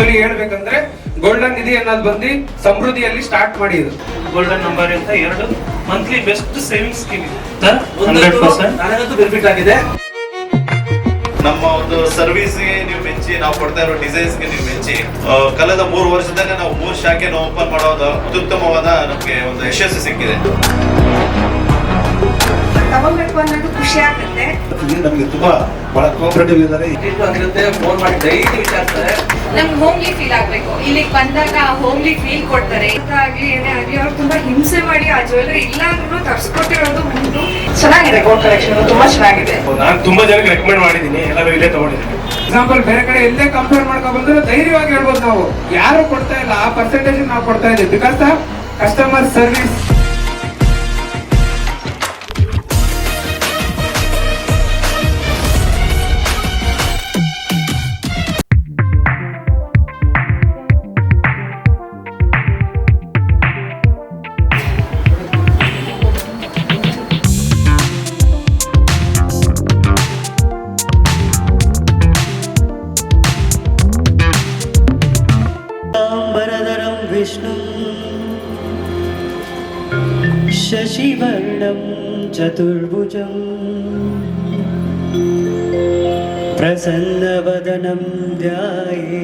Actually ಹೇಳ್ಬೇಕಂದ್ರೆ golden ನಿಧಿ ಅನ್ನೋದು ಬಂದು ಸಮೃದ್ಧಿಯಲ್ಲಿ ಸ್ಟಾರ್ಟ್ ಮಾಡಿದ್ದು. ಗೋಲ್ಡನ್ ನಂಬರ್ ಅಂತ 2 ಮಂತ್ಲಿ ಬೆಸ್ಟ್ ಸೇವಿಂಗ್ ಸ್ಕೀಮ್ ಇದೆ. 100% ನನಗಂತೂ ಬೆನಿಫಿಟ್ ಆಗಿದೆ. ನಮ್ಮ ಒಂದು ಸರ್ವಿಸ್ಗೆ ನೀವು ಮೆಚ್ಚಿ, ನಾವು ಕೊಡ್ತಾ ಇರೋ ಡಿಸೈನ್ಸ್ಗೆ ನೀವು ಮೆಚ್ಚಿ, ಕಳೆದ 3 ವರ್ಷದಲ್ಲಿ ನಾವು 3 ಶಾಖೆನ ಓಪನ್ ಮಾಡೋದು ಅತ್ಯುತ್ತಮವಾದ ನಮಗೆ ಒಂದು ಯಶಸ್ಸು ಸಿಕ್ಕಿದೆ. ತಗೋಬೇಕು ಅನ್ನೋದು ಖುಷಿ ಆಗುತ್ತೆ. ನಮಗೆ ತುಂಬಾ ಬಹಳ ಕೋಆಪರೇಟಿವ್ ಇದ್ದಾರೆ. ಆಗಿರುತ್ತೆ, ಫೋನ್ ಮಾಡಿ ಡೈಲಿ ವಿಚಾರಿಸ್ತಾರೆ. ನಮ್ಗೆ ಹೋಮ್ಲಿ ಫೀಲ್ ಆಗ್ಬೇಕು. ಇಲ್ಲಿಗೆ ಬಂದಾಗ ಹೋಮ್ಲಿ ಫೀಲ್ ಕೊಡ್ತಾರೆ. ಆಗ್ಲಿ ಏನೇ ಆಗ್ಲಿ ಅವ್ರು ತುಂಬಾ ಹಿಂಸೆ ಮಾಡಿ ಆ ಜ್ಯುವೆಲ್ಲರಿ ಇಲ್ಲ ಅಂದ್ರೂ ತರ್ಸ್ಕೊಟ್ಟಿರೋದು ಒಂದು ಚೆನ್ನಾಗಿದೆ. ಗೋಲ್ಡ್ ಕಲೆಕ್ಷನ್ ತುಂಬಾ ಚೆನ್ನಾಗಿದೆ. ನಾನು ತುಂಬಾ ಜನಕ್ಕೆ ರೆಕಮೆಂಡ್ ಮಾಡಿದ್ದೀನಿ, ಎಲ್ಲರೂ ಇಲ್ಲೇ ತಗೊಂಡಿದ್ದೀನಿ. ಎಕ್ಸಾಂಪಲ್ ಬೇರೆ ಕಡೆ ಎಲ್ಲೇ ಕಂಪೇರ್ ಮಾಡ್ಕೊ ಬಂದ್ರೆ ಧೈರ್ಯವಾಗಿ ಹೇಳ್ಬೋದು ನಾವು ಯಾರು ಕೊಡ್ತಾ ಇಲ್ಲ ಆ ಪರ್ಸೆಂಟೇಜ್ ನಾವು ಕೊಡ್ತಾ ಇದ್ದೀವಿ. Because of customer service. वरदरं विष्णु शशिवर्णं चतुर्भुजं प्रसन्नवदनं ध्यायेत्.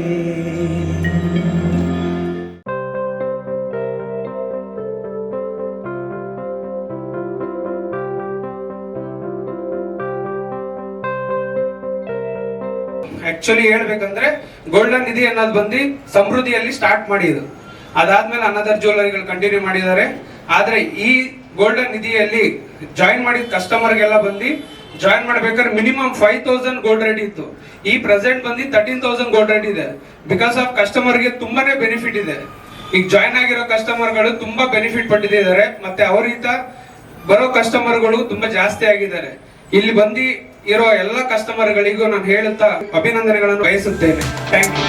ಆಕ್ಚುಲಿ ಹೇಳ್ಬೇಕಂದ್ರೆ ಗೋಲ್ಡನ್ ನಿಧಿ ಅನ್ನೋದು ಬಂದು ಸಮೃದ್ಧಿಯಲ್ಲಿ ಸ್ಟಾರ್ಟ್ ಮಾಡಿದ್ದು. ಅದಾದ್ಮೇಲೆ ಅನದರ್ ಜ್ಯುವೆಲ್ಲರಿಗಳು ಕಂಟಿನ್ಯೂ ಮಾಡಿದ್ದಾರೆ. ಆದ್ರೆ ಈ ಗೋಲ್ಡನ್ ನಿಧಿಯಲ್ಲಿ ಜಾಯಿನ್ ಮಾಡಿದ ಕಸ್ಟಮರ್ಗೆಲ್ಲ ಬಂದು ಜಾಯಿನ್ ಮಾಡ್ಬೇಕಾದ್ರೆ ಮಿನಿಮಮ್ 5000 ಗೋಲ್ಡ್ ರೇಟ್ ಇತ್ತು. ಈ ಪ್ರೆಸೆಂಟ್ ಬಂದು 13000 ಗೋಲ್ಡ್ ರೇಟ್ ಇದೆ. ಬಿಕಾಸ್ ಆಫ್ ಕಸ್ಟಮರ್ಗೆ ತುಂಬಾನೇ ಬೆನಿಫಿಟ್ ಇದೆ. ಈಗ ಜಾಯಿನ್ ಆಗಿರೋ ಕಸ್ಟಮರ್ಗಳು ತುಂಬಾ ಬೆನಿಫಿಟ್ ಪಟ್ಟಿದ್ದಾರೆ. ಮತ್ತೆ ಅವರಿಂದ ಬರೋ ಕಸ್ಟಮರ್ಗಳು ತುಂಬಾ ಜಾಸ್ತಿ ಆಗಿದ್ದಾರೆ. ಇಲ್ಲಿ ಬಂದು ಇರೋ ಎಲ್ಲ ಕಸ್ಟಮರ್ಗಳಿಗೂ ನಾನು ಹೇಳುತ್ತಾ ಅಭಿನಂದನೆಗಳನ್ನು ಬಯಸುತ್ತೇನೆ. Thank you.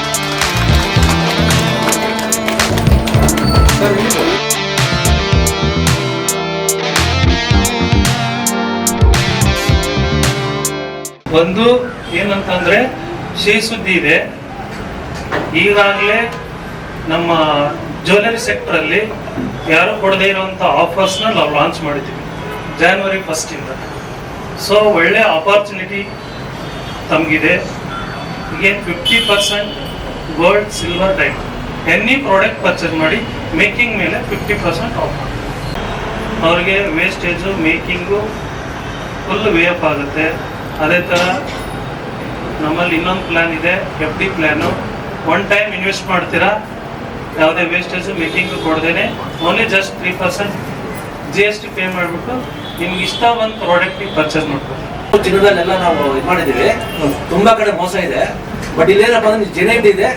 ಒಂದು ಏನಂತಂದ್ರೆ ಸಿಹಿ ಸುದ್ದಿ ಇದೆ. ಈಗಾಗಲೇ ನಮ್ಮ ಜ್ಯುವೆಲರಿ ಸೆಕ್ಟರ್ ಅಲ್ಲಿ ಯಾರು ಕೊಡದೇ ಇರುವಂತ ಆಫರ್ಸ್ ನ ನಾವು ಲಾಂಚ್ ಮಾಡಿದ್ದೀವಿ January 1st ಇಂದ. ಸೊ ಒಳ್ಳೆ ಆಪರ್ಚುನಿಟಿ ತಮಗಿದೆ. ಈಗೇನು 50% gold, silver, diamond any product purchase ಮಾಡಿ ಮೇಕಿಂಗ್ ಮೇಲೆ 50% ಆಫ್. ಅವ್ರಿಗೆ wastage making full way up ಆಗುತ್ತೆ. ಅದೇ ಥರ ನಮ್ಮಲ್ಲಿ ಇನ್ನೊಂದು ಪ್ಲ್ಯಾನ್ ಇದೆ, FD ಪ್ಲ್ಯಾನು. 1 ಟೈಮ್ ಇನ್ವೆಸ್ಟ್ ಮಾಡ್ತೀರಾ, ಯಾವುದೇ ವೇಸ್ಟೇಜು ಮೇಕಿಂಗು ಕೊಡ್ದೇನೆ ಓನ್ಲಿ ಜಸ್ಟ್ 3% GST ಪೇ ಮಾಡಿಬಿಟ್ಟು ನಿಮ್ಗೆ ಇಷ್ಟ ಒಂದು ಪ್ರಾಡಕ್ಟ್ ಪರ್ಚೇಸ್ ಮಾಡ್ಬೋದು. ಚಿನ್ನದಲ್ಲೆಲ್ಲ ನಾವು ಇದು ಮಾಡಿದ್ದೀವಿ. ತುಂಬಾ ಕಡೆ ಮೋಸ ಇದೆ. ಬಟ್ ಇಲ್ಲೇನಪ್ಪ ಅಂದ್ರೆ ಜೆನ್ಯೂನ್ ಇದೆ.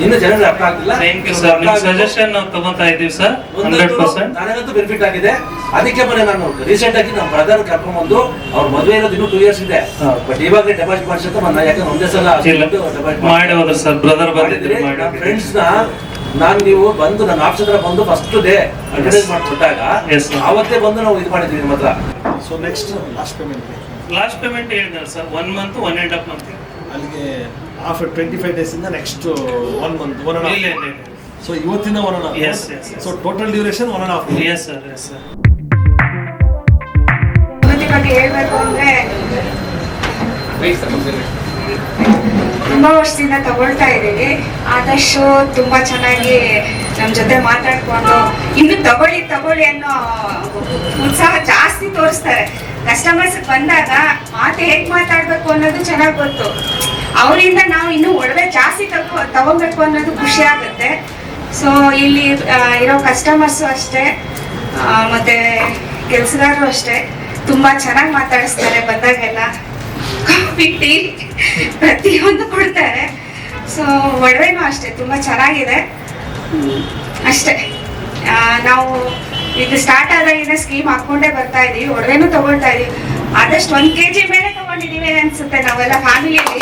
ಇನ್ನು ಜನರಿಗೆ ಅರ್ಥ ಆಗ್ತಿಲ್ಲ. Thank you sir. ನಿಮ್ಮ ಸಜೆಷನ್ ನಾವು ತಗೋತಾ ಇದ್ದೀವಿ ಸರ್. 100% ನನಗಂತೂ ಬೆನಿಫಿಟ್ ಆಗಿದೆ. ಅದಕ್ಕೆ ಮನೆ ನಾನು ರೀಸೆಂಟ್ ಆಗಿ ನಮ್ಮ ಬ್ರದರ್ ಕರ್ಕೊಂಡ್ ಬಂದು ಅವ್ರ ಮದುವೆ ಇರೋದು ಇನ್ನೂ 2 years ಇದೆ. ಬಟ್ ಇವಾಗ ಡೆಪಾಸಿಟ್ ಮಾಡಿಸಿದ ಯಾಕಂದ್ರೆ ಒಂದೇ ಸಲ ಮಾಡಿ ಹೋದ್ರು ಸರ್. ಬ್ರದರ್ ಬಂದಿದ್ರು. ಫ್ರೆಂಡ್ಸ್ ನಾನು ನೀವು ಬಂದು ನನ್ನ ಆಫೀಸ್ ಹತ್ರ ಬಂದು ಫಸ್ಟ್ ಡೇ ಅಡ್ವರ್ಟೈಸ್ ಮಾಡಿಕೊಟ್ಟಾಗ ಅವತ್ತೇ ಬಂದು ನಾವು ಇದು ಮಾಡಿದ್ವಿ ನಿಮ್ಮ ಹತ್ರ. ಸೊ ನೆಕ್ಸ್ಟ್ ಲಾಸ್ಟ್ ಪೇಮೆಂಟ್ ಹೇಳಿದ್ನಲ್ಲ ಸರ್, 1 month 1.5 month ಅಲ್ಲಿಗೆ ಆಫ್ಟರ್ 25 days ಇಂದ ನೆಕ್ಸ್ಟ್ 1 month 1.5. ಇಲ್ಲ. ಸೊ ಇವತ್ತಿನ 1.5. Yes. So total duration 1.5. Yes sir. ಸಮೃದ್ಧಿ ಬಗ್ಗೆ ಹೇಳ್ಬೇಕು ಅಂದ್ರೆ ತುಂಬಾ ವರ್ಷದಿಂದ ತಗೊಳ್ತಾ ಇದ್ದೀವಿ. ಆದಷ್ಟು ತುಂಬಾ ಚೆನ್ನಾಗಿ ನಮ್ಮ ಜೊತೆ ಮಾತಾಡ್ಕೊಂಡು ಇನ್ನು ತಗೊಳ್ಳಿ ಅನ್ನೋ ಉತ್ಸಾಹ ಜಾಸ್ತಿ ತೋರಿಸ್ತಾರೆ. ಕಸ್ಟಮರ್ಸ್ ಬಂದಾಗ ಮಾತು ಹೇಗ್ ಮಾತಾಡ್ಬೇಕು ಅನ್ನೋದು ಚೆನ್ನಾಗಿ ಗೊತ್ತು. ಅವರಿಂದ ನಾವು ಇನ್ನೂ ಒಡವೆ ಜಾಸ್ತಿ ತಗೋಬೇಕು ಅನ್ನೋದು ಖುಷಿ ಆಗುತ್ತೆ. ಸೊ ಇಲ್ಲಿ ಇರೋ ಕಸ್ಟಮರ್ಸು ಅಷ್ಟೇ, ಮತ್ತೆ ಕೆಲಸಗಾರರು ಅಷ್ಟೇ ತುಂಬಾ ಚೆನ್ನಾಗಿ ಮಾತಾಡಿಸ್ತಾರೆ. ಬಂದಾಗೆಲ್ಲ ಕಾಫಿ, ಟೀ ಪ್ರತಿಯೊಂದು ಕೊಡ್ತಾರೆ. ಸೊ ಒಡವೆನೂ ಅಷ್ಟೇ ತುಂಬಾ ಚೆನ್ನಾಗಿದೆ ಅಷ್ಟೇ. ನಾವು ಇದು ಸ್ಟಾರ್ಟ್ ಆದಾಗಿಂದ ಸ್ಕೀಮ್ ಹಾಕೊಂಡೇ ಬರ್ತಾ ಇದೀವಿ. ಒಡವೆನೂ ತಗೊಳ್ತಾ ಇದೀವಿ. ಆದಷ್ಟು 1 kg ಮೇಲೆ ತಗೊಂಡಿದೀವಿ ಅನ್ಸುತ್ತೆ ನಾವೆಲ್ಲ ಫ್ಯಾಮಿಲಿಯಲ್ಲಿ.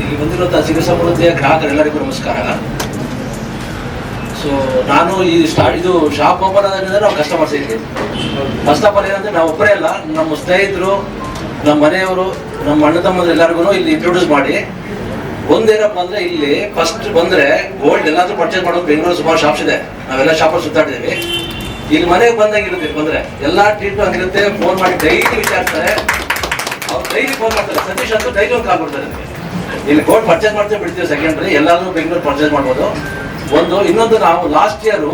ಇಲ್ಲಿ ಬಂದಿರುವಂತಹ ಸಿರಿ ಸಮೃದ್ಧಿಯ ಗ್ರಾಹಕರೆಲ್ಲರಿಗೂ ನಮಸ್ಕಾರ. ಸೊ ನಾನು ಇದು ಶಾಪ್ ಓಪನ್ ಆದಾಗಿಂದ ನಾವು ಕಸ್ಟಮರ್ಸ್ ಇದ್ದೀವಿ. ಫಸ್ಟ್ ಆಫ್ ಆಲ್ ಏನಂದ್ರೆ ನಾವು ಒಬ್ಬರೇ ಅಲ್ಲ, ನಮ್ಮ ಸ್ನೇಹಿತರು ನಮ್ಮ ಮನೆಯವರು, ನಮ್ಮ ಅಣ್ಣ ತಮ್ಮಂದ್ರೆ ಎಲ್ಲರಿಗೂ ಇಲ್ಲಿ ಇಂಟ್ರೊಡ್ಯೂಸ್ ಮಾಡಿ, ಒಂದೇನಪ್ಪ ಅಂದ್ರೆ ಇಲ್ಲಿ ಫಸ್ಟ್ ಬಂದ್ರೆ ಗೋಲ್ಡ್ ಎಲ್ಲಾದ್ರೂ ಪರ್ಚೇಸ್ ಮಾಡೋದು. ಬೆಂಗಳೂರು ಸುಮಾರು ಶಾಪ್ಸ್ ಇದೆ, ನಾವೆಲ್ಲ ಶಾಪ್ ಸುತ್ತಾಡಿದ್ದೀವಿ. ಇಲ್ಲಿ ಮನೆಗೆ ಬಂದಂಗಿರುತ್ತೆ, ಬಂದ್ರೆ ಎಲ್ಲಾ ಟ್ರೀಟ್ ಹಂಗಿರುತ್ತೆ. ಫೋನ್ ಮಾಡಿ ಡೈಲಿ ವಿಚಾರಿಸ್ತಾರೆ, ಅವ್ರು ಡೈಲಿ ಫೋನ್ ಮಾಡ್ತಾರೆ. ಸತೀಶ್ ಅಂತ ಡೈಲಿ ಒಂದು ಕಾಲ್ ಕೊಡ್ತಾರೆ. ಇಲ್ಲಿ ಗೋಲ್ಡ್ ಪರ್ಚೇಸ್ ಮಾಡ್ತೀವಿ, ಬಿಡ್ತೀವಿ ಸೆಕೆಂಡ್ರಿ, ಎಲ್ಲಾದ್ರೂ ಬೆಂಗಳೂರು ಪರ್ಚೇಸ್ ಮಾಡ್ಬೋದು. ಇನ್ನೊಂದು ನಾವು ಲಾಸ್ಟ್ ಇಯರ್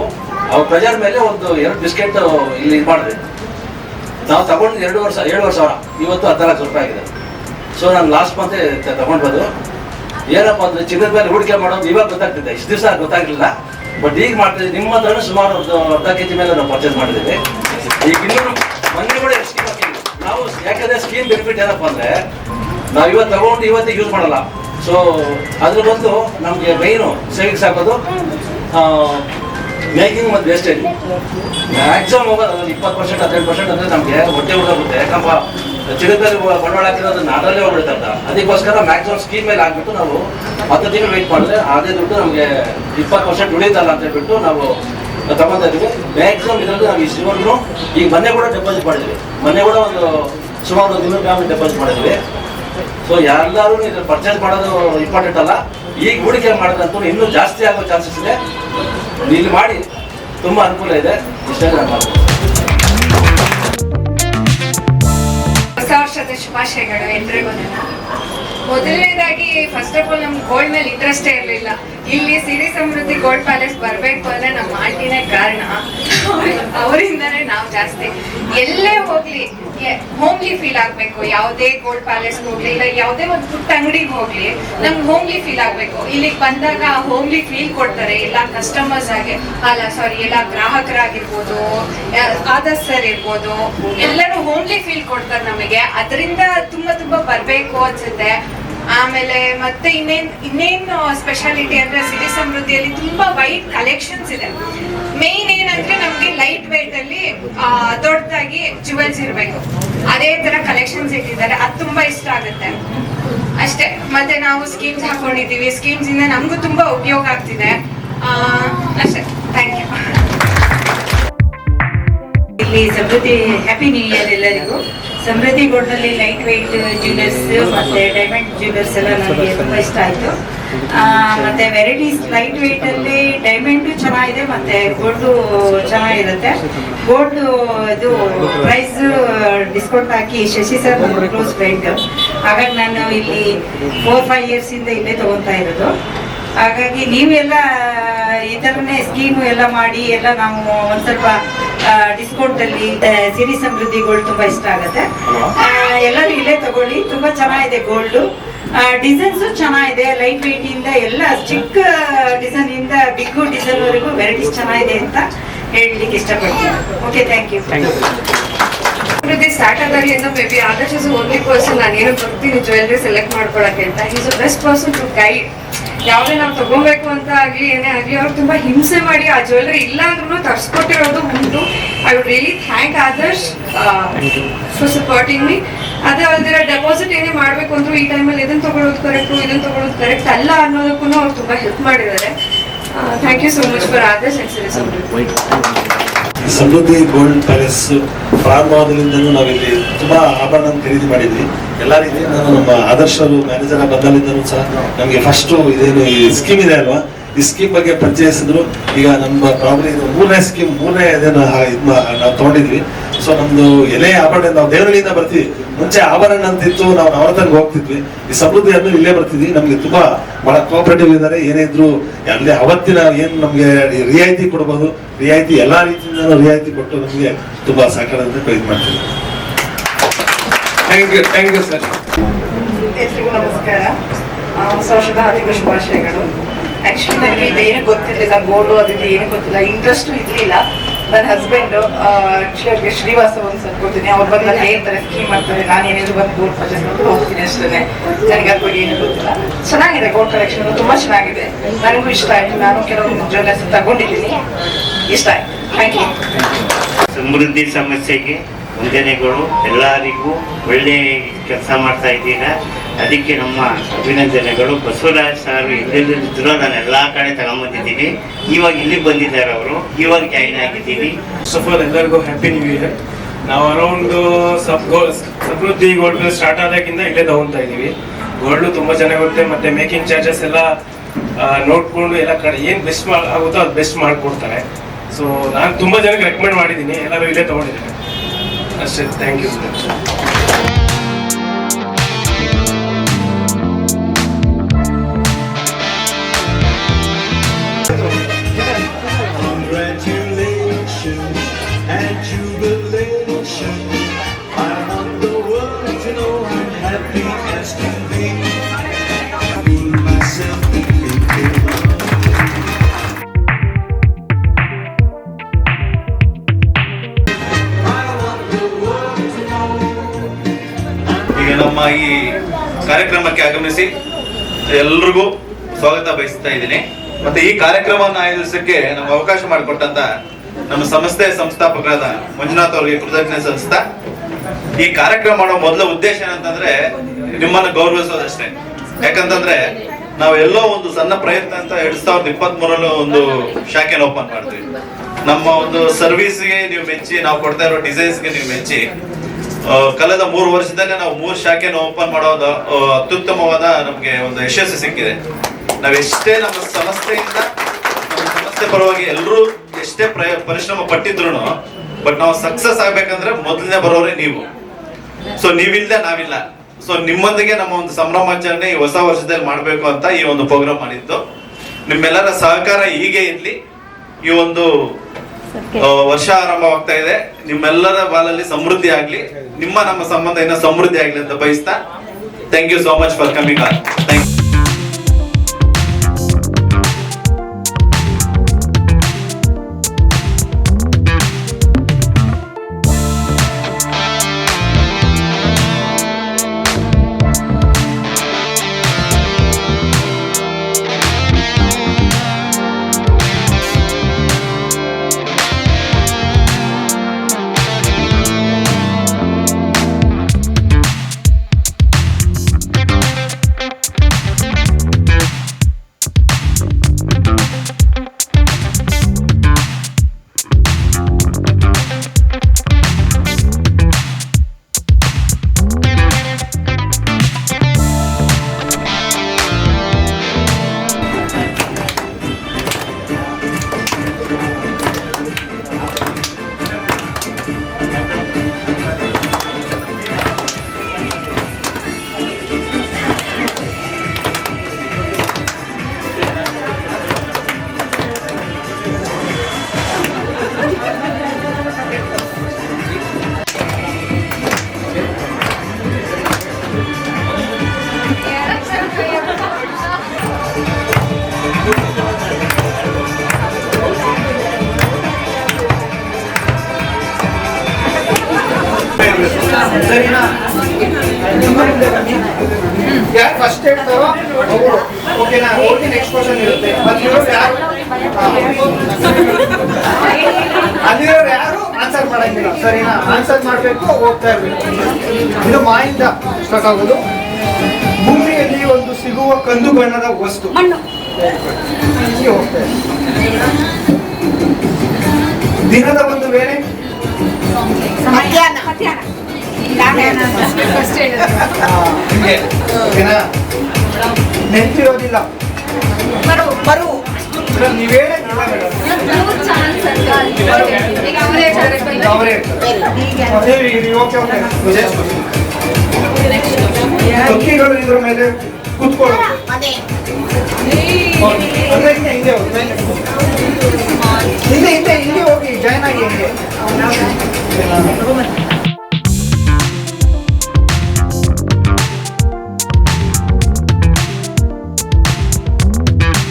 ಅವ್ರ ಪ್ರೆಜರ್ ಮೇಲೆ ಒಂದು 2 ಬಿಸ್ಕೆಟ್ ಇಲ್ಲಿ ಇದು ಮಾಡಿದ್ವಿ. ನಾವು ತಗೊಂಡು 7,000 ಇವತ್ತು 10 ಲಕ್ಷ ರೂಪಾಯಿ ಆಗಿದೆ. ಸೊ ನಾನು ಲಾಸ್ಟ್ ಮಂತ್ ತಗೊಂಡ್ಬೋದು. ಏನಪ್ಪ ಅಂದ್ರೆ ಚಿನ್ನದ ಮೇಲೆ ಹೂಡಿಕೆ ಮಾಡೋದು ಇವಾಗ ಗೊತ್ತಾಗ್ತಿದೆ, ಇಷ್ಟು ದಿವಸ ಗೊತ್ತಾಗ್ಲಿಲ್ಲ. ಬಟ್ ಈಗ ಮಾಡ್ತಿದ್ದೀವಿ. ನಿಮ್ಮ ಹತ್ರನೂ ಸುಮಾರು ಒಂದು ಅರ್ಧ ಕೆಜಿ ಮೇಲೆ ನಾವು ಪರ್ಚೇಸ್ ಮಾಡಿದ್ದೀವಿ. ಈಗ ಇನ್ನೂ ಮೊನ್ನೆ ಕೂಡ ಸ್ಕೀಮ್ ಹಾಕಿದ್ವಿ ನಾವು. ಯಾಕಂದ್ರೆ ಸ್ಕೀಮ್ ಬೆನಿಫಿಟ್ ಏನಪ್ಪ ಅಂದ್ರೆ ನಾವು ಇವತ್ತು ತಗೊಂಡು ಇವತ್ತಿಗೆ ಯೂಸ್ ಮಾಡಲ್ಲ. ಸೊ ಅದ್ರ ಬಂದು ನಮಗೆ ಮೈನು ಸೇವಿಂಗ್ಸ್ ಹಾಕೋದು, ಮೇಕಿಂಗ್ ಮತ್ತು ವೇಸ್ಟೇಜ್ ಮ್ಯಾಕ್ಸಿಮಮ್ ಹೋಗೋದು 20% 18% ಅಂದರೆ ನಮಗೆ ಹೊಟ್ಟೆ ಉಳ್ಳಾಗುತ್ತೆ. ಯಾಕಂದ್ರೆ ಚಿನ್ನದಲ್ಲಿ ಬಂಡವಾಳ ಹಾಕಿರೋದನ್ನ ಅದರಲ್ಲೇ ಹೋಗ್ಬಿಡ್ತಂತ. ಅದಕ್ಕೋಸ್ಕರ ಮ್ಯಾಕ್ಸಿಮಮ್ ಸ್ಕೀಮ್ ಮೇಲೆ ಹಾಕ್ಬಿಟ್ಟು ನಾವು 10 ತಿಂಗಳು ವೆಯ್ಟ್ ಮಾಡಿದ್ರೆ ಅದೇ ದುಡ್ಡು ನಮಗೆ 20% ಉಳಿತಲ್ಲ ಅಂತ ಹೇಳ್ಬಿಟ್ಟು ನಾವು ತಗೊಂತ ಇದ್ದೀವಿ. ಮ್ಯಾಕ್ಸಿಮಮ್ ಇದರಲ್ಲಿ ನಾವು ಇಷ್ಟವರೆಗೂ ಈಗ ಮೊನ್ನೆ ಕೂಡ ಡೆಪಾಸಿಟ್ ಮಾಡಿದ್ವಿ. ಮೊನ್ನೆ ಕೂಡ ಒಂದು ಸುಮಾರು 200 ಗ್ರಾಮ್ ಡೆಪಾಸಿಟ್ ಮಾಡಿದ್ವಿ. ಸೊ ಎಲ್ಲರೂ ಇದ್ರ ಪರ್ಚೇಸ್ ಮಾಡೋದು ಇಂಪಾರ್ಟೆಂಟ್ ಅಲ್ಲ, ಈಗ ಹೂಡಿಕೆ ಮಾಡೋದಂತೂ ಇನ್ನೂ ಜಾಸ್ತಿ ಆಗೋ ಚಾನ್ಸಸ್ ಇದೆ. ಇಲ್ಲಿ ಮಾಡಿ ತುಂಬಾ ಅನುಕೂಲ ಇದೆ. ಇಷ್ಟೇ ನಾನು ಮಾಡ್ತೀನಿ. ಹೊಸ ವರ್ಷದ ಶುಭಾಶಯಗಳು ಎಲ್ರಿಗೂ. ಮೊದಲನೇದಾಗಿ ಫಸ್ಟ್ ಆಫ್ ಆಲ್ ನಮ್ಗೆ ಗೋಲ್ಡ್ ಮೇಲೆ ಇಂಟ್ರೆಸ್ಟೇ ಇರಲಿಲ್ಲ. ಇಲ್ಲಿ ಸಿರಿ ಸಮೃದ್ಧಿ ಗೋಲ್ಡ್ ಪ್ಯಾಲೇಸ್ ಬರಬೇಕು ಅಂದ್ರೆ ನಮ್ಮ ಆಂಟಿನೇ ಕಾರಣ. ಅವರಿಂದನೇ ನಾವು ಜಾಸ್ತಿ ಎಲ್ಲೇ ಹೋಗ್ಲಿ ಹೋಮ್ಲಿ ಫೀಲ್ ಆಗ್ಬೇಕು. ಯಾವುದೇ ಗೋಲ್ಡ್ ಪ್ಯಾಲೇಸ್ ಹೋಗ್ಲಿ, ಇಲ್ಲ ಯಾವುದೇ ಒಂದು ಪುಟ್ಟ ಅಂಗಡಿಗೆ ಹೋಗ್ಲಿ, ನಮ್ಗೆ ಹೋಮ್ಲಿ ಫೀಲ್ ಆಗ್ಬೇಕು. ಇಲ್ಲಿಗೆ ಬಂದಾಗ ಹೋಮ್ಲಿ ಫೀಲ್ ಕೊಡ್ತಾರೆ ಎಲ್ಲ ಕಸ್ಟಮರ್ಸ್ ಆಗಿ, ಎಲ್ಲ ಗ್ರಾಹಕರಾಗಿರ್ಬೋದು, ಆದರ್ಶ್ ಸರ್ ಇರ್ಬೋದು, ಎಲ್ಲರೂ ಹೋಮ್ಲಿ ಫೀಲ್ ಕೊಡ್ತಾರೆ ನಮಗೆ. ಅದರಿಂದ ತುಂಬಾ ಬರ್ಬೇಕು ಅನ್ಸುತ್ತೆ. ಆಮೇಲೆ ಮತ್ತೆ ಇನ್ನೇನು ಸ್ಪೆಷಾಲಿಟಿ ಅಂದ್ರೆ ಸಿರಿ ಸಮೃದ್ಧಿಯಲ್ಲಿ ತುಂಬಾ ವೈಡ್ ಕಲೆಕ್ಷನ್ಸ್ ಇದೆ. ಮೇನ್ ಏನಂದ್ರೆ ನಮ್ಗೆ ಲೈಟ್ ವೇಟ್ ಅಲ್ಲಿ ದೊಡ್ಡದಾಗಿ ಜುವೆಲ್ಸ್ ಇರ್ಬೇಕು, ಅದೇ ತರ ಕಲೆಕ್ಷನ್ಸ್ ಇಟ್ಟಿದ್ದಾರೆ. ಅದು ತುಂಬಾ ಇಷ್ಟ ಆಗುತ್ತೆ ಅಷ್ಟೇ. ಮತ್ತೆ ನಾವು ಸ್ಕೀಮ್ಸ್ ಹಾಕೊಂಡಿದೀವಿ, ಸ್ಕೀಮ್ಸ್ ಇಂದ ನಮಗೂ ತುಂಬಾ ಉಪಯೋಗ ಆಗ್ತಿದೆ ಅಷ್ಟೇ. Thank you. ಇಲ್ಲಿ ಸಮೃದ್ಧಿ ಹ್ಯಾಪಿ ನ್ಯೂ ಇಯರ್ ಎಲ್ಲರಿಗೂ. ಸಮೃದ್ಧಿ ಗೋಲ್ಡ್ನಲ್ಲಿ ಲೈಟ್ ವೆಯ್ಟ್ ಜ್ಯುವೆಲರ್ಸ್ ಮತ್ತೆ ಡೈಮಂಡ್ ಜ್ಯುವೆಲರ್ಸ್ ಎಲ್ಲ ನನಗೆ ತುಂಬ ಇಷ್ಟ ಆಯಿತು. ಮತ್ತೆ ವೆರೈಟೀಸ್ ಲೈಟ್ ವೆಯ್ಟ್ ಅಲ್ಲಿ ಡೈಮಂಡು ಚೆನ್ನಾಗಿದೆ, ಮತ್ತೆ ಗೋಲ್ಡು ಚೆನ್ನಾಗಿರುತ್ತೆ. ಗೋಲ್ಡ್ ಇದು ಪ್ರೈಸ್ ಡಿಸ್ಕೌಂಟ್ ಹಾಕಿ ಶಶಿ ಸರ್ ಒಂದು ಕ್ಲೋಸ್ ಫ್ರೆಂಡ್, ಹಾಗಾಗಿ ನಾನು ಇಲ್ಲಿ 4-5 ಇಯರ್ಸ್ ಇಂದ ಇಲ್ಲೇ ತಗೊತಾ ಇರೋದು. ಹಾಗಾಗಿ ನೀವೆಲ್ಲ ಈ ಥರನೇ ಸ್ಕೀಮು ಎಲ್ಲ ಮಾಡಿ ಎಲ್ಲ ನಾವು ಒಂದು ಸ್ವಲ್ಪ ಡಿಸ್ಕೌಂಟಲ್ಲಿ ಸಿರಿ ಸಮೃದ್ಧಿ ಗೋಲ್ಡ್ ತುಂಬ ಇಷ್ಟ ಆಗುತ್ತೆ. ಎಲ್ಲರೂ ಇಲ್ಲೇ ತಗೊಳ್ಳಿ, ತುಂಬ ಚೆನ್ನಾಗಿದೆ ಗೋಲ್ಡು. ಡಿಸೈನ್ಸು ಚೆನ್ನಾಗಿದೆ, ಲೈಟ್ ವೆಯ್ಟ್ ಇಂದ ಎಲ್ಲ ಚಿಕ್ಕ ಡಿಸೈನ್ ಇಂದ ಬಿಗ್ ಡಿಸೈನ್ ವರೆಗೂ ವೆರೈಟೀಸ್ ಚೆನ್ನಾಗಿದೆ ಅಂತ ಹೇಳಲಿಕ್ಕೆ ಇಷ್ಟಪಡ್ತೀನಿ. Okay, thank you. Samruddhi start ಆದಾಗಲಿಂದ may be Adarsh is only person ನಾನು ಏನೋ ಬರ್ತೀನಿ ಜ್ಯುವೆಲ್ರಿ ಸೆಲೆಕ್ಟ್ ಮಾಡ್ಕೊಳಕ್ಕೆ ಅಂತ. Is a best person to guide. ಯಾವುದೇ ನಾವು ತಗೋಬೇಕು ಅಂತ ಆಗಲಿ ಏನೇ ಆಗಲಿ ಅವ್ರು ತುಂಬಾ ಹಿಂಸೆ ಮಾಡಿ ಆ ಜ್ಯುವೆಲ್ರಿ ಇಲ್ಲ ಅಂದ್ರೂ ತರಿಸ್ಕೊಟ್ಟಿರೋದು ಉಂಟು. I would really thank Adarsh for supporting me. ಅದೇ ಅಲ್ದಿರ ಡೆಪಾಸಿಟ್ ಏನೇ ಮಾಡಬೇಕು ಅಂದ್ರೂ ಈ ಟೈಮಲ್ಲಿ ಇದನ್ನು ತಗೊಳ್ಳೋದು ಕರೆಕ್ಟ್ ಅಲ್ಲ ಅನ್ನೋದಕ್ಕೂ ಅವ್ರು ತುಂಬಾ ಹೆಲ್ಪ್ ಮಾಡಿದ್ದಾರೆ. Thank you so much for Adarsh and Siri Samruddhi. Samruddhi gold palace ಪ್ರಾರಂಭವಾದರಿಂದಲೂ ನಾವಿಲ್ಲಿ ತುಂಬಾ ಆಭರಣ ಖರೀದಿ ಮಾಡಿದ್ವಿ. ಎಲ್ಲ ರೀತಿಯಿಂದ ನಮ್ಮ ಆದರ್ಶರು ಮ್ಯಾನೇಜರ್ ಬಂದಾಲಿಂದಲೂ ಸಹ ನಮಗೆ ಫಸ್ಟ್ ಇದೇನು ಈ ಸ್ಕೀಮ್ ಇದೆ ಅಲ್ವಾ, ಈ ಸ್ಕೀಮ್ ಬಗ್ಗೆ ಪರಿಚಯಿಸಿದ್ರು. ಈಗ ನಮ್ಮ ಪ್ರಾಬ್ಲಮ್ ಇದು 3ನೇ ಸ್ಕೀಮ್, 3ನೇ ಇದನ್ನ ನಾವು ತಗೊಂಡಿದ್ವಿ. ಸೊ ನಮ್ದು ಎಲೆ ಆಭರಣ ನಾವು ದೇವರಳ್ಳಿಯಿಂದ ಬರ್ತೀವಿ. ಮುಂಚೆ ಆಭರಣ ಅಂತಿತ್ತು, ನಾವು ನವರತ್ನಕ್ಕೆ ಹೋಗ್ತಿದ್ವಿ. ಈ ಸಮೃದ್ಧಿ ಅಂದ್ರೆ ಇಲ್ಲೇ ಬರ್ತಿದ್ವಿ. ನಮ್ಗೆ ತುಂಬಾ ಬಹಳ ಕೋಆಪರೇಟಿವ್ ಇದ್ದಾರೆ. ಏನೇ ಇದ್ರು ಅಲ್ಲಿ ಅವತ್ತಿನ ಏನ್ ನಮ್ಗೆ ರಿಯಾಯಿತಿ ಕೊಡ್ಬೋದು, ರಿಯಾಯಿತಿ ಎಲ್ಲಾ ರೀತಿಯಿಂದ ರಿಯಾಯಿತಿ ಕೊಟ್ಟು ನಮ್ಗೆ ತುಂಬಾ ಸಹಕಾರ ಅಂತ ಇದು ಮಾಡ್ತೀವಿ. Thank you sir. ಎಲ್ರಿಗೂ ನಮಸ್ಕಾರ. ಹೊಸ ವರ್ಷದ ಹಾರ್ದಿಕ ಶುಭಾಶಯಗಳು. ಆಕ್ಚುಲಿ ನನಗೆ ಇದು ಏನು ಗೊತ್ತಿರಲಿಲ್ಲ, ಗೋಲ್ಡು ಅದಿದೆ ಏನು ಗೊತ್ತಿಲ್ಲ, ಇಂಟ್ರೆಸ್ಟು ಇರಲಿಲ್ಲ. ನನ್ನ ಹಸ್ಬೆಂಡ್ ಆಕ್ಚುಲಿ ಅವ್ರಿಗೆ ಶ್ರೀವಾಸ ಒಂದು ಅನ್ಕೋತೀನಿ, ಅವ್ರು ಬಂದು ನಾನು ಹೇಳ್ತಾರೆ ಸ್ಕೀಮ್ ಮಾಡ್ತಾರೆ, ನಾನು ಏನೇನು ಬಂದು ಗೋಲ್ಡ್ ಪರ್ಚೇಸ್ ಮಾಡ್ಕೊಂಡು ಹೋಗ್ತೀನಿ ಅಷ್ಟೇ. ನನಗೆ ಅದ್ರ ಬಗ್ಗೆ ಏನು ಗೊತ್ತಿಲ್ಲ. ಚೆನ್ನಾಗಿದೆ ಗೋಲ್ಡ್ ಕಲೆಕ್ಷನ್, ತುಂಬ ಚೆನ್ನಾಗಿದೆ, ನನಗೂ ಇಷ್ಟ ಆಯಿತು. ನಾನು ಕೆಲವೊಂದು ಜ್ಯುವೆಲ್ಲರ್ಸ್ ತಗೊಂಡಿದ್ದೀನಿ, ಇಷ್ಟ ಆಯಿತು. Thank you. ಸಮೃದ್ಧಿ ಸಮಸ್ಯೆಗೆ ವಂದನೆಗಳು. ಎಲ್ಲರಿಗೂ ಒಳ್ಳೆ ಕೆಲಸ ಮಾಡ್ತಾ ಇದ್ದೀರಾ, ಅದಕ್ಕೆ ನಮ್ಮ ಅಭಿನಂದನೆಗಳು. ಬಸವರಾಜ್ ಸಾರು ಎಲ್ಲೆಲ್ಲಿದ್ರು ನಾನು ಎಲ್ಲ ಕಡೆ ತಗೊಂಬಂದಿದ್ದೀನಿ. ಇವಾಗ ಇಲ್ಲಿಗೆ ಬಂದಿದ್ದಾರೆ ಅವರು, ಇವಾಗ ಜಾಯಿನ್ ಆಗಿದ್ದೀವಿ. ಫಸ್ಟ್ ಆಫ್ ಆಲ್ ಎಲ್ಲರಿಗೂ ಹ್ಯಾಪಿ ನ್ಯೂ ಇಯರ್. ನಾವು ಅರೌಂಡ್ ಸಮೃದ್ಧಿ ಗೋಲ್ಡ್ ಸ್ಟಾರ್ಟ್ ಆದಾಗಿಂದ ಇಲ್ಲೇ ತಗೊಂತಾ ಇದೀವಿ. ಗೋಲ್ಡ್ ತುಂಬಾ ಚೆನ್ನಾಗುತ್ತೆ, ಮತ್ತೆ ಮೇಕಿಂಗ್ ಚಾರ್ಜಸ್ ಎಲ್ಲ ನೋಡ್ಕೊಂಡು ಎಲ್ಲ ಕಡೆ ಏನ್ ಬೆಸ್ಟ್ ಆಗುತ್ತೋ ಅದು ಬೆಸ್ಟ್ ಮಾಡ್ಕೊಡ್ತಾರೆ. ಸೊ ನಾನು ತುಂಬಾ ಜನಕ್ಕೆ ರೆಕಮೆಂಡ್ ಮಾಡಿದ್ದೀನಿ, ಎಲ್ಲರೂ ಇಲ್ಲೇ ತಗೊಂಡಿದ್ದಾರೆ ಅಷ್ಟೇ. Thank you. ಈಗ ನಮ್ಮ ಈ ಕಾರ್ಯಕ್ರಮಕ್ಕೆ ಆಗಮಿಸಿ ಎಲ್ರಿಗೂ ಸ್ವಾಗತ ಬಯಸ್ತಾ ಇದ್ದೀನಿ. ಮತ್ತೆ ಈ ಕಾರ್ಯಕ್ರಮವನ್ನು ಆಯೋಜಿಸಕ್ಕೆ ನಮ್ಗೆ ಅವಕಾಶ ಮಾಡಿಕೊಟ್ಟಂತ ನಮ್ಮ ಸಂಸ್ಥೆಯ ಸಂಸ್ಥಾಪಕರಾದ ಮಂಜುನಾಥ್ ಅವರಿಗೆ ಕೃತಜ್ಞತೆ ಸಲ್ಲಿಸ್ತಾ, ಈ ಕಾರ್ಯಕ್ರಮ ಮಾಡೋ ಮೊದಲ ಉದ್ದೇಶ ಏನಂತಂದ್ರೆ ನಿಮ್ಮನ್ನ ಗೌರವಿಸೋದಷ್ಟೇ. ಯಾಕಂತಂದ್ರೆ ನಾವು ಎಲ್ಲೋ ಒಂದು ಸಣ್ಣ ಪ್ರಯತ್ನ ಅಂತ 2023 ಒಂದು ಶಾಖೆನ ಓಪನ್ ಮಾಡ್ತೀವಿ. ನಮ್ಮ ಒಂದು ಸರ್ವಿಸ್ಗೆ ನೀವು ಮೆಚ್ಚಿ, ನಾವು ಕೊಡ್ತಾ ಇರೋ ಡಿಸೈನ್ಸ್ಗೆ ನೀವು ಮೆಚ್ಚಿ, ಕಳೆದ 3 ವರ್ಷದಲ್ಲೇ ನಾವು 3 ಶಾಖೆನ ಓಪನ್ ಮಾಡೋದು ಅತ್ಯುತ್ತಮವಾದ ನಮ್ಗೆ ಒಂದು ಯಶಸ್ಸು ಸಿಕ್ಕಿದೆ. ನಾವೆಷ್ಟೇ ನಮ್ಮ ಸಂಸ್ಥೆಯಿಂದ, ನಮ್ಮ ಸಂಸ್ಥೆ ಪರವಾಗಿ ಎಲ್ಲರೂ ಎಷ್ಟೇ ಪರಿಶ್ರಮ ಪಟ್ಟಿದ್ರು, ಬಟ್ ನಾವು ಸಕ್ಸಸ್ ಆಗ್ಬೇಕಂದ್ರೆ ಮೊದಲನೇ ಬರೋರೇ ನೀವು. ಸೊ ನೀವಿಲ್ಲದೆ ನಾವಿಲ್ಲ. ಸೊ ನಿಮ್ಮೊಂದಿಗೆ ನಮ್ಮ ಒಂದು ಸಂಭ್ರಮಾಚರಣೆ ಈ ಹೊಸ ವರ್ಷದಲ್ಲಿ ಮಾಡ್ಬೇಕು ಅಂತ ಈ ಒಂದು ಪ್ರೋಗ್ರಾಮ್ ಮಾಡಿದ್ದು. ನಿಮ್ಮೆಲ್ಲರ ಸಹಕಾರ ಹೀಗೆ ಇರ್ಲಿ. ಈ ಒಂದು ವರ್ಷ ಆರಂಭವಾಗ್ತಾ ಇದೆ. ನಿಮ್ಮೆಲ್ಲರ ಬಾಲಲ್ಲಿ ಸಮೃದ್ಧಿ ಆಗ್ಲಿ, ನಿಮ್ಮ ನಮ್ಮ ಸಂಬಂಧ ಇನ್ನೂ ಸಮೃದ್ಧಿ ಆಗ್ಲಿ ಅಂತ ಬಯಸ್ತಾ, thank you so much for coming on. Thank you. ಯಾರು ಫಸ್ಟ್ ಹೇಳ್ತಾರೋ ಅವರು ಓಕೆನಾ, ಅವ್ರಿಗೆ ನೆಕ್ಸ್ಟ್ ಕ್ವಶನ್ ಇರುತ್ತೆ. ಅಲ್ಲಿರೋರು ಯಾರು ಆನ್ಸರ್ ಮಾಡಂಗಿಲ್ಲ, ಸರಿನಾ? ಆನ್ಸರ್ ಮಾಡಬೇಕು, ಹೋಗ್ತಾ ಇರ್ಬೇಕು. ಇದು ಮಾಯಿಂದ ಸ್ಟಾರ್ಟ್ ಆಗೋದು. ಭೂಮಿಯಲ್ಲಿ ಒಂದು ಸಿಗುವ ಕಂದು ಬಣ್ಣದ ವಸ್ತು ಹೀಗೆ ಹೋಗ್ತಾ ಇದೆ. ದಿನದ ಒಂದು ವೇಳೆ ನೆನಪಿರೋದಿಲ್ಲ. ನೀವೇ ಹಕ್ಕಿಗಳು ಇದ್ರ ಮೇಲೆ ಕೂತ್ಕೊಳ್ಳೋದು. ಹಿಂದೆ ಹೋಗಿ ಜಾಯ್ನ್ ಆಗಿ ಹಿಂಗೆ